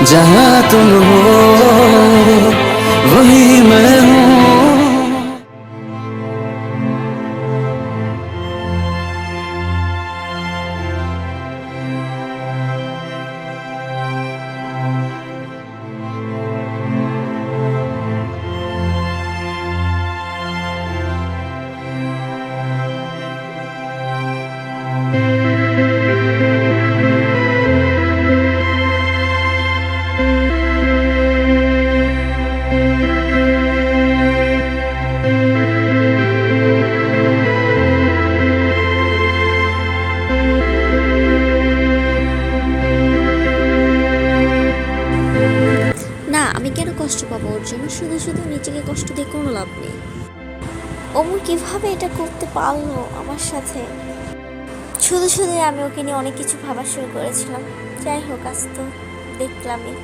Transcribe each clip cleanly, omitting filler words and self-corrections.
जहाँ तुम हो वही मैं हूँ। না, আমি কেন কষ্ট পাবো ওর জন্য? শুধু শুধু নিজেকে কষ্ট দিয়ে কোনো লাভ নেই। অমর কিভাবে এটা করতে পারলো আমার সাথে? শুধু শুধু আমি ওকে নিয়ে অনেক কিছু ভাবা শুরু করেছিলাম। যাই হোক, আজ তো দেখলামই।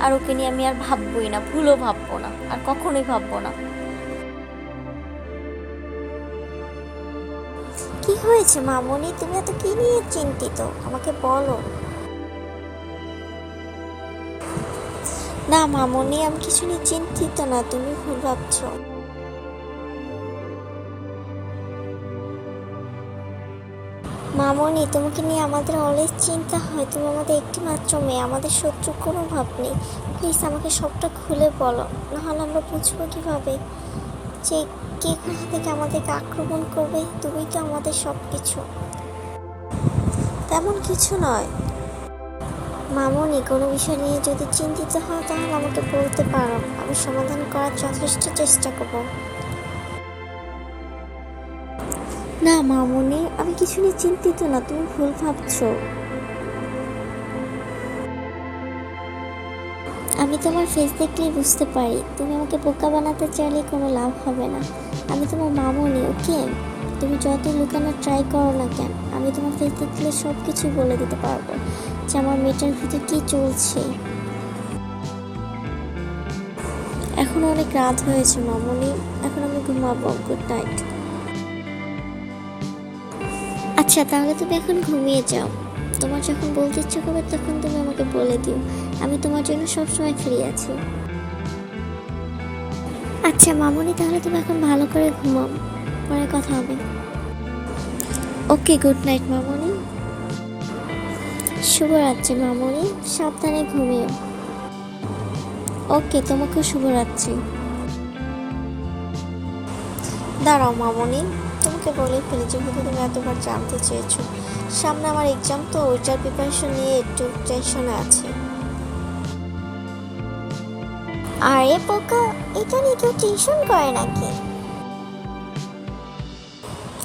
আর ওকে নিয়ে আমি আর ভাববোই না, ভুলও ভাববো না, আর কখনোই ভাববো না। কি হয়েছে মামনি? তুমি এত কি নিয়ে চিন্তিত? আমাকে বলো। না মামনি, আমি কিছু নিয়ে চিন্তিত না, তুমি ভুল ভাবছো। মামনি, তোমাকে নিয়ে আমাদের অলওয়েজ চিন্তা হয়। তুমি আমাদের একটি মাত্র মেয়ে, আমাদের শত্রু কোনো ভাব নেই। প্লিজ আমাকে সবটা খুলে বলো, নাহলে আমরা বুঝবো কিভাবে যে কে কোথা থেকে আমাদেরকে আক্রমণ করবে। তুমি তো আমাদের সব কিছু। তেমন কিছু নয় মামনি, কোনো বিষয় নিয়ে যদি চিন্তিত হয় তাহলে আমাকে বলতে পারো, আমি সমাধান করার যথেষ্ট চেষ্টা করব। না মামনি, আমি কিছু নিয়ে চিন্তিত না, তুমি ভুল ভাবছো। আমি তোমার ফেস দেখলেই বুঝতে পারি। তুমি আমাকে বোকা বানাতে চাইলে কোনো লাভ হবে না। আমি তোমার মামনি, ওকে? তুমি যত লুকানো ট্রাই করো না কেন, আমি তোমার ফেস দেখলে সব কিছুই বলে দিতে পারবো যে আমার মেয়েটার ভিতরে কী চলছে। এখন অনেক রাত হয়েছে মামনি, এখন আমি ঘুমাবো। Good night. আচ্ছা তাহলে তুমি এখন ঘুমিয়ে যাও। তোমার যখন বলতে ইচ্ছে করবে তখন তুমি আমাকে বলে দিও, আমি তোমার জন্য সবসময় ফ্রি আছি। আচ্ছা মামনি, তাহলে তুমি এখন ভালো করে ঘুমাও, পরে কথা হবে। ওকে, গুড নাইট মামনি। শুভরাত্রি মামনি, সাবধানে ঘুমিও। ওকে, তোমাকেও শুভরাত্রি। দাঁড়াও মামনি, তোমাকে বলেই ফেলি, যেহেতু তুমি এতবার জানতে চেয়েছো। সামনে আমার এক্সাম, তো ওইটার প্রিপারেশন নিয়ে একটু টেনশনে আছে। আরে পোকা, এটা নিয়ে কেউ টিউশন করে নাকি?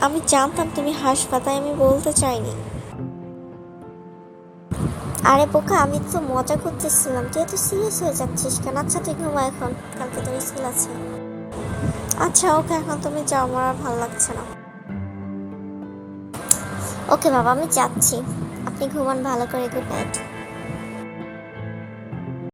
আমি জানতাম তুমি হাসবা, তাই আমি বলতে চাইনি। আরে পোকা, আমি তো মজা করতেছিলাম, তুই এত সিরিয়াস হয়ে যাচ্ছিস কেন? আচ্ছা তুই ঘুমা এখন, কালকে তোর স্কুল আছে। আচ্ছা ওকে, এখন তুমি যাও, আমার আর ভালো লাগছে না। ওকে বাবা, আমি যাচ্ছি। আপনি ঘুমান ভালো করে। Good night.